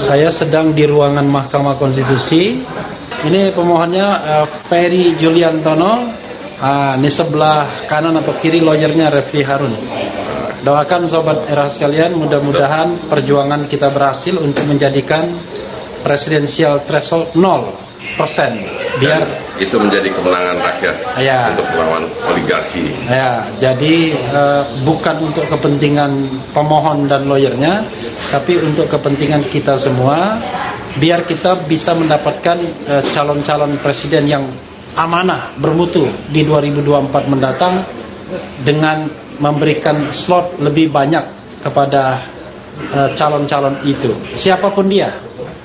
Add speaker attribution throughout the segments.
Speaker 1: Saya sedang di ruangan Mahkamah Konstitusi. Ini pemohonnya Ferry Juliantono. Ini sebelah kanan atau kiri lawyernya Refli Harun. Doakan sobat era sekalian, mudah-mudahan perjuangan kita berhasil untuk menjadikan presidensial threshold 0%. Biar
Speaker 2: itu menjadi kemenangan rakyat untuk melawan oligarki.
Speaker 1: Jadi bukan untuk kepentingan pemohon dan lawyernya, tapi untuk kepentingan kita semua, biar kita bisa mendapatkan calon-calon presiden yang amanah, bermutu di 2024 mendatang dengan memberikan slot lebih banyak kepada calon-calon itu, siapapun dia.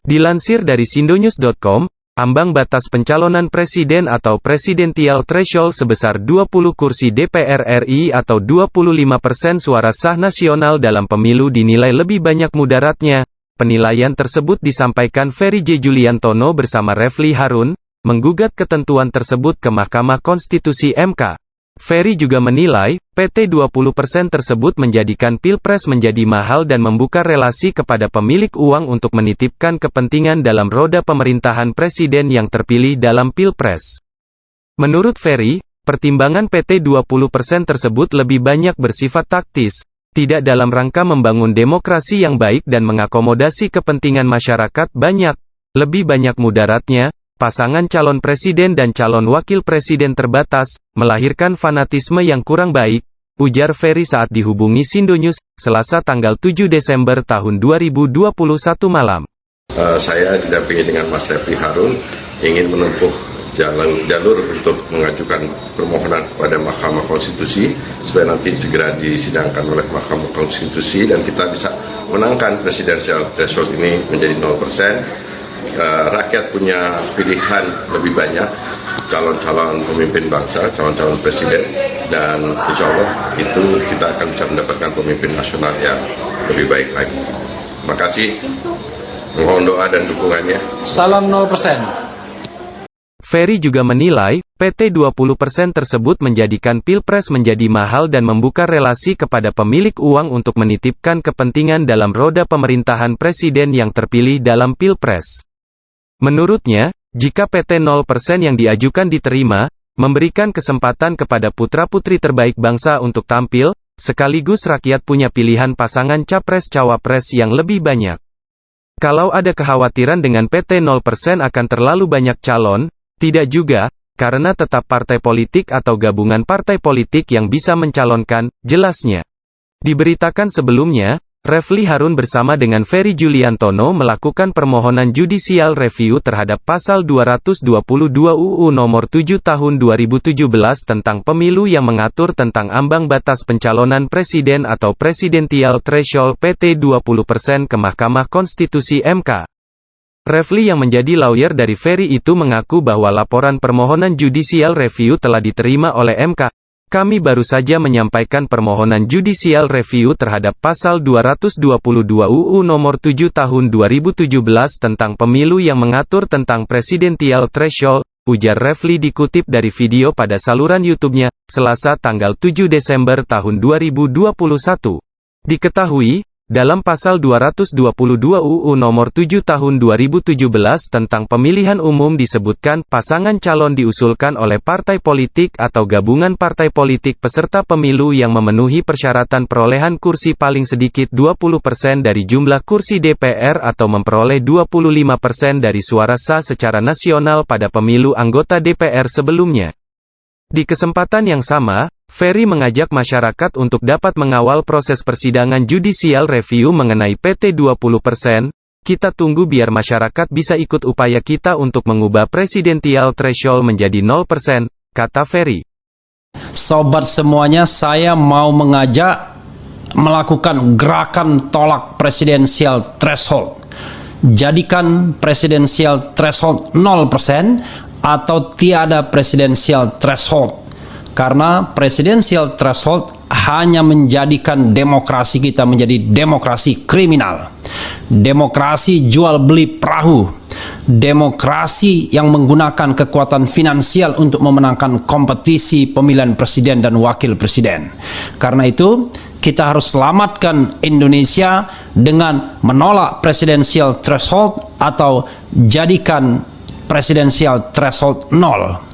Speaker 3: Dilansir dari sindonews.com, ambang batas pencalonan presiden atau presidensial threshold sebesar 20 kursi DPR RI atau 25% suara sah nasional dalam pemilu dinilai lebih banyak mudaratnya. Penilaian tersebut disampaikan Ferry J. Juliantono bersama Refli Harun, menggugat ketentuan tersebut ke Mahkamah Konstitusi MK. Ferry juga menilai, PT 20% tersebut menjadikan Pilpres menjadi mahal dan membuka relasi kepada pemilik uang untuk menitipkan kepentingan dalam roda pemerintahan presiden yang terpilih dalam Pilpres. Menurut Ferry, pertimbangan PT 20% tersebut lebih banyak bersifat taktis, tidak dalam rangka membangun demokrasi yang baik dan mengakomodasi kepentingan masyarakat banyak, lebih banyak mudaratnya. Pasangan calon presiden dan calon wakil presiden terbatas, melahirkan fanatisme yang kurang baik, ujar Ferry saat dihubungi Sindonews, Selasa tanggal 7 Desember tahun 2021 malam.
Speaker 2: Saya didampingi dengan Mas Refli Harun, ingin menempuh jalur untuk mengajukan permohonan kepada Mahkamah Konstitusi, supaya nanti segera disidangkan oleh Mahkamah Konstitusi, dan kita bisa menangkan presidensial threshold ini menjadi 0%. Rakyat punya pilihan lebih banyak, calon-calon pemimpin bangsa, calon-calon presiden, dan insya Allah itu kita akan bisa mendapatkan pemimpin nasional yang lebih baik lagi. Terima kasih, mohon doa dan dukungannya.
Speaker 1: Salam 0%.
Speaker 3: Ferry juga menilai, PT 20% tersebut menjadikan Pilpres menjadi mahal dan membuka relasi kepada pemilik uang untuk menitipkan kepentingan dalam roda pemerintahan presiden yang terpilih dalam Pilpres. Menurutnya, jika PT 0% yang diajukan diterima, memberikan kesempatan kepada putra-putri terbaik bangsa untuk tampil, sekaligus rakyat punya pilihan pasangan capres-cawapres yang lebih banyak. Kalau ada kekhawatiran dengan PT 0% akan terlalu banyak calon, tidak juga, karena tetap partai politik atau gabungan partai politik yang bisa mencalonkan, jelasnya. Diberitakan sebelumnya, Refli Harun bersama dengan Ferry Juliantono melakukan permohonan judicial review terhadap Pasal 222 UU Nomor 7 Tahun 2017 tentang Pemilu yang mengatur tentang ambang batas pencalonan presiden atau presidensial threshold PT 20% ke Mahkamah Konstitusi MK. Refli yang menjadi lawyer dari Ferry itu mengaku bahwa laporan permohonan judicial review telah diterima oleh MK. Kami baru saja menyampaikan permohonan judicial review terhadap Pasal 222 UU Nomor 7 Tahun 2017 tentang Pemilu yang mengatur tentang presidensial threshold, ujar Refli dikutip dari video pada saluran YouTube-nya, Selasa tanggal 7 Desember tahun 2021. Diketahui, dalam Pasal 222 UU Nomor 7 Tahun 2017 tentang pemilihan umum disebutkan, pasangan calon diusulkan oleh partai politik atau gabungan partai politik peserta pemilu yang memenuhi persyaratan perolehan kursi paling sedikit 20% dari jumlah kursi DPR atau memperoleh 25% dari suara sah secara nasional pada pemilu anggota DPR sebelumnya. Di kesempatan yang sama, Ferry mengajak masyarakat untuk dapat mengawal proses persidangan judicial review mengenai PT 20%. Kita tunggu biar masyarakat bisa ikut upaya kita untuk mengubah presidensial threshold menjadi 0%, kata Ferry.
Speaker 1: Sobat semuanya, saya mau mengajak melakukan gerakan tolak presidensial threshold. Jadikan presidensial threshold 0% atau tiada presidensial threshold. Karena presidensial threshold hanya menjadikan demokrasi kita menjadi demokrasi kriminal. Demokrasi jual beli perahu. Demokrasi yang menggunakan kekuatan finansial untuk memenangkan kompetisi pemilihan presiden dan wakil presiden. Karena itu, kita harus selamatkan Indonesia dengan menolak presidensial threshold atau jadikan presidensial threshold 0.